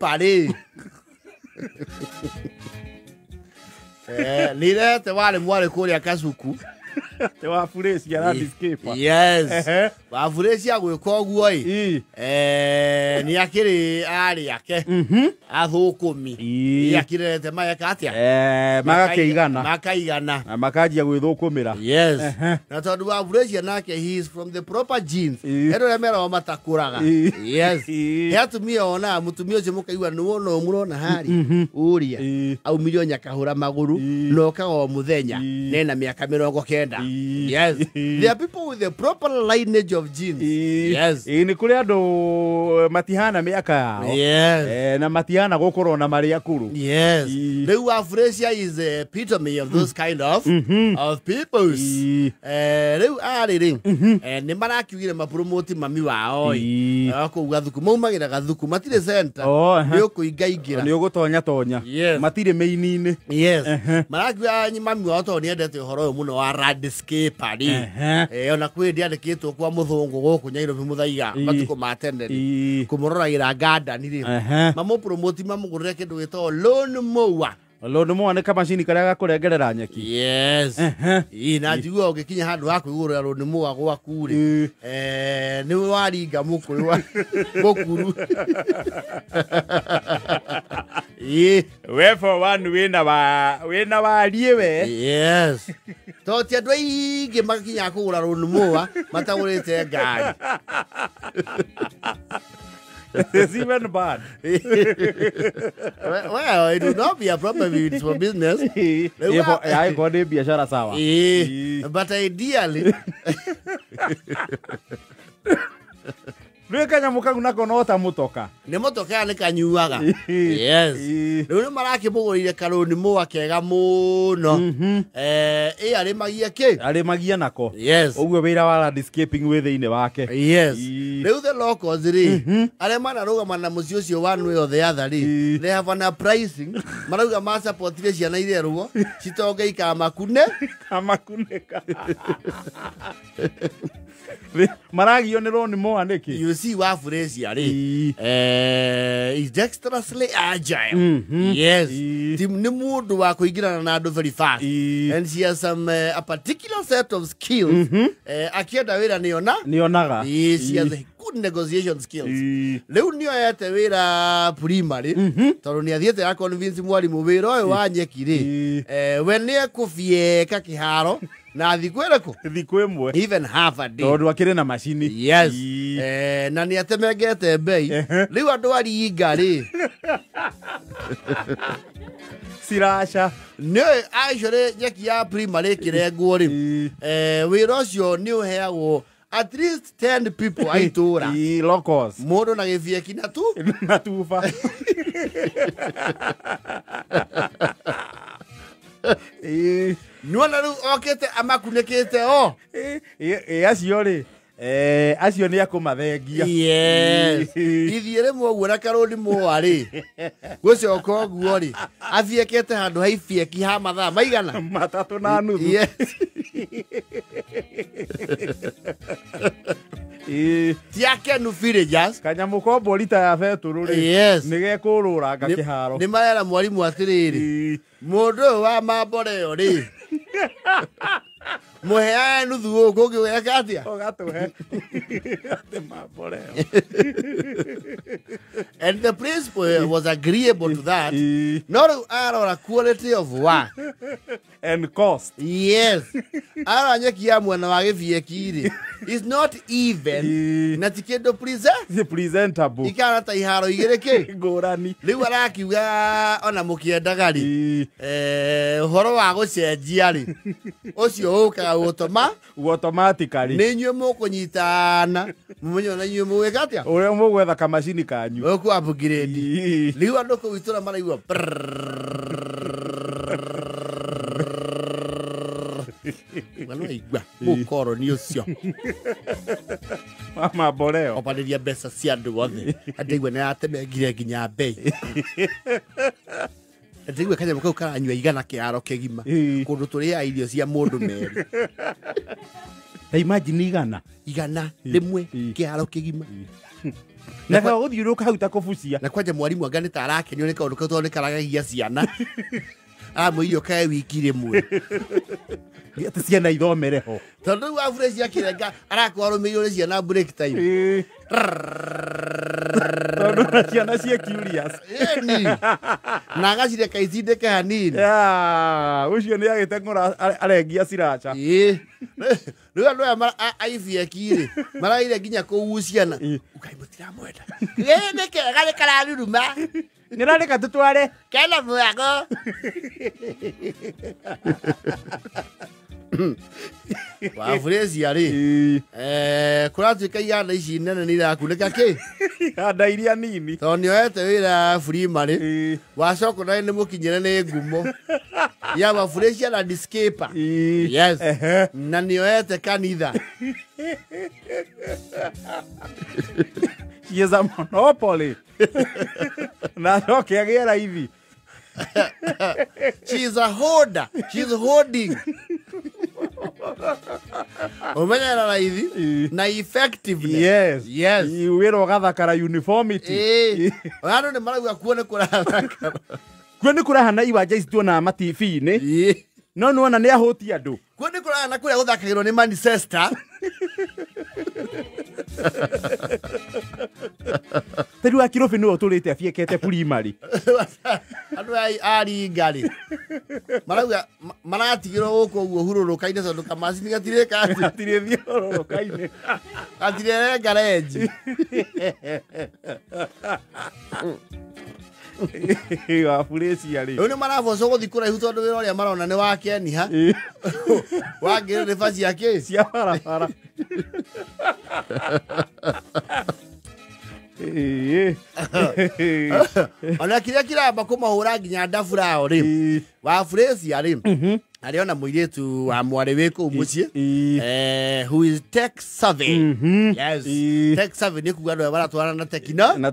party. Nire te wale mwale kuri akasuku. Te wa furesi ya landscape. Yes. Wa furesi ya gwikoguo i. Ni akiri ari yake. Athukumi. Ni akire te maya katia. Makaigana. Makajia gwithukumira. Yes. Na tondu wa furesi nake he is from the proper genes. Ero remera matakuraga. Yes. Yatumia ona mutumia ucio mukaigwa ni wona umurona hari. Uria. Au milioni akahura maguru no kago muthenya. Nena miaka 90. Yes. There are people with the proper lineage of genes. Yes. Ni kuri andu matihana miaka yao. Yes. Na matihana gukorwo na mari akuru. Yes. Riu Afresia is the epitome of those kind of people. Riu ariri ni marakiugire mapromote mami wao ako gathuku maumagira gathuku matire center ni ukuingaingira ni ugutonya tonya matire meini-ini. Yes. Marakiuga mami wao to ni endete horo uyu muno wa landscape ari ona kwi ndiandikitwo kwa muthungu guku Nairobi muthaiga matuko matenderi kumuragira garden ri mamu promote mamugurire kindu gitwo Lone Mower. Lone Mower ni kamacini karia gakurengerera nyeki. Yes. Na njigua ugikinya handu ha kwigurira Lone Mower gwaku ri ni waringa mukuru mukuru. We for one wina wa liewe. Yes. Toti andu aingi magakinya kugura Lone Mower matagurite ngari. It's even bad. Well, it would not be a problem if it's for business. I got a biashara sawa. But ideally, Rweka nyamuka nako nota mutoka. Ni mutoka ni kanyuaga. Yes. Riu maraki mugurire Lone Mower kega muno. Arimagia ki? Arimagia nako. Yes. Uguo wira wa landscaping within wake. Yes. Riu the locals ri. Aremana rugama na mucio ucio one way or the other ri. They have an pricing. Marauga ma support ri ciana ire rugo. Citonge ikamakune. Kamakuneka. Maragio ni Lone Mower niki. You see wa Afresia ri is dexterously agile. Yes. Tim ni mundu wa kuingirana na andu very fast. And she has a particular set of skills. Akienda wira nionaga. She has a good negotiation skills. Leu nio yete wira primary. Tondu ni athiete ya convince mwarimu wira uyu wa nyeki ri. We ni ekufieka kiharo. Na thikwireko thikwimwe even half a day tondu akire na machine. Yes. Na ni atemegete bei riu andu ari ngari sirasha ni actually nyeki ya primary kirengwo ri wira ucio ni uheagwo at least 10 people aitura locals mundu na gifieki na tufa Nuona riu okete amakunekete o acio ri acio ni akumathengia. Yes. Ithiere mwoguo na Lone Mower ri gucoka oguo ri athiekete handu haifieki ha mathaa maigana 3.5. Yes. Tiakenu villagers kanyamuko bolita ya beturu ri. Yes. Nigekurura ngakiharo ni marera mwarimu atiriri mundu wa mamboreo ri muheane nuthu uku ngiweka atia ogatuhe ate mamboreo. And the principal was agreeable to that. Not a quality of work and cost. Yes. Ara nyeki ya mwana wa gifieki ri is not even na tikendo presentable ikara ta iharo igireke ngurani. Riu arakiuga ona mukiendaga ri horo wa gucenjia ri ucio ukaga automatically ni nyue mukunyitana mumenyo na nyue mweka atia uria mugwetha kamacini kanyu ku upgrade. Riu andu ku itura maraigua Wano igwa mukoro ni ucio mama boreo opaniria mbeca cia andu othe andigwe na atemegire nginya bei andigwe kanya kau karanyua igana kiaro kegima kundu turia irio cia mundu meri imagine igana rimwe kiharo kigima na ka guthiuruka hau ta kubucia na kwanja mwarimu anga nĩ tarakenio nĩ kaũndũ kaũ nĩ karagagia ciana amũirio kae wiki rimwe ati ciana ithomere ho tondũ rĩu aburecia kĩrenga arakorũmĩirio nĩ ciana break time tondũ na ciana cia curious na agacireka icindĩke hanini ũcio nĩ agĩte ng'ora arengia ciraca rĩu andũ aya aibieki-rĩ maraire nginya kũu ciana ukai mũtiramwenda nĩ kega nĩ kararuruma nĩrarĩka tũtware kena mũago waburecia-rĩ kũratuĩka iganda ici nene nĩ irakunĩka kĩ iganda iria nini tondũ nĩoete wĩra Free-marĩ wacoka naĩ nĩ mũkinyĩre nĩ ngumo ya waburecia na Discaper yes na nĩoete kanitha she is a monopoly na coke agĩe raithi she is a hoarder she is hoarding umenyera raithi na effectiveness yes wĩra ũgathakara uniformity andũ nĩ marauga kuo nĩ kũrathakara kuo nĩ kũrahana iwanja ici tuonaga matibi-inĩ no nĩwona nĩ ahũti andũ kuo nĩ kũrahana kũrĩa gũthakagĩrwo nĩ Manchester Tari wa Kirobi nĩwe ũtũrĩte abiekete Free-marĩ andũ aringa-rĩ marauga maratigĩrwo gũkũ ũguo hurũrũka-inĩ tondũ kamacini gatirĩ thiũrũrũka-inĩ gatirĩ renga renji waburecia-rĩ rĩu nĩ marabocwo gũthiĩ kũraihu tondũ wĩra ũrĩa marona nĩ wakeniha wangĩrĩ nĩba ciake cia barabara ona kĩrĩa kĩramba kũmahũra nginya ndabũrao-rĩ waburecia-rĩ arĩ ona mũirĩtu wa mwarĩ wĩ kũu mũciĩ who is tech savvy yes tech savvy nĩ kuga andũ aya maratwarana na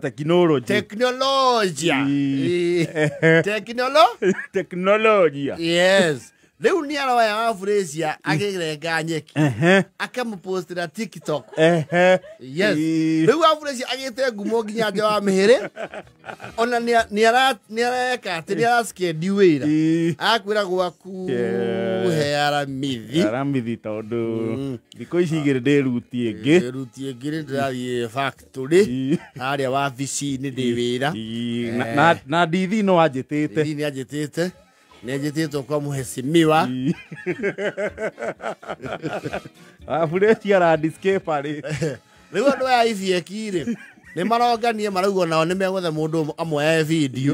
teknolojia yes rĩu nĩ aroya waburecia agĩrenga nyeki akamũpostĩra TikTok yes rĩu waburecia agĩte ngumo nginya nja wa mĩhĩrĩ ona nĩ areka atĩ nĩ araskendi wĩra akwĩra gwaku he aramithi tondũ thikũ ici igĩrĩ ndĩruti ĩngĩ nĩ ndĩrathiĩ factory harĩa wabici-inĩ ndĩ wĩra na ndithi no anjĩtĩte nĩnjĩtĩtwo kwa mũhecimiwa waburecia na Discaper-rĩ rĩu andũ aya ibieki-rĩ nĩ maronganie marauga nao nĩ megwetha mũndũ amoya video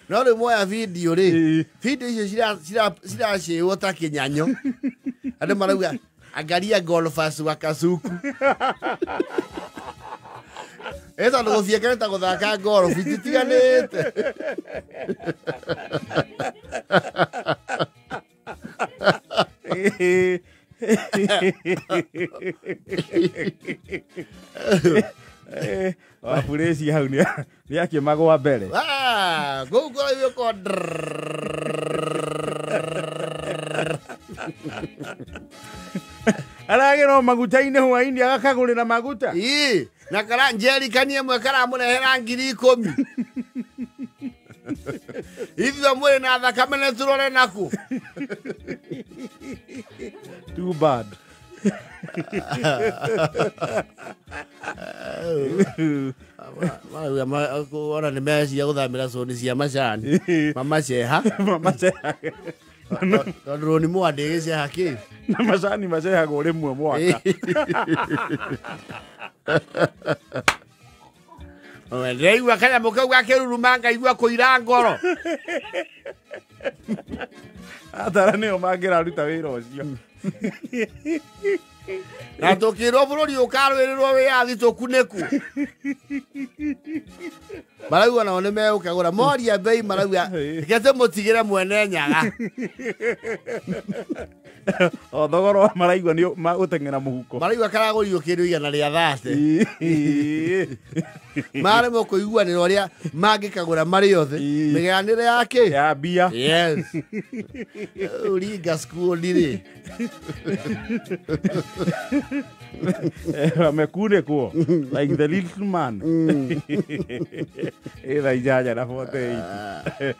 no rĩu moya video-rĩ video icio ciracĩĩrwo ta kĩnyanyo andũ marauga angalia golfers wa Kasuku tondũ gũbieka nĩ ta gũthaka golf ititiganĩte waburecia hau nĩ akĩmagwa mbere kũu kũraihu ko aragĩrwo maguta-inĩ hwainĩ agakagũrĩra maguta na kara njerikani ĩmwe karamũrehera 10,000 ithuĩ mwĩrĩ na thakame nĩ tũrore naku too bad ona nĩ meciria gũthamĩra cũni cia macani mamaceha tondũ rũni mwandĩ gĩceha kĩ na macani macehagwo rĩmwe mwaka ndĩraigua kanyamũ kau gakĩruruma ngaigua kũira ngoro atara nĩo mangĩraruta wĩra ũcio na tũkĩrwo bũrũri ũkarũĩrĩrwo wĩyathi tũkunĩku marauga nao nĩ megũkagũra moria mbei marauga reke tũmũtigĩre mwene nyaga O thogora wa maraigua nĩ magũteng'era mũhuko. Maraigua karagũrio kĩndũ igana rĩa 30. Maremwo kũiguanĩra ũrĩa mangĩkagũra marĩ othe. Mĩganĩre yake Ya mbia. yes. Uringa skuoni-rĩ. Wamekunĩkwo like the little man. Ĩtha inyanya na 48.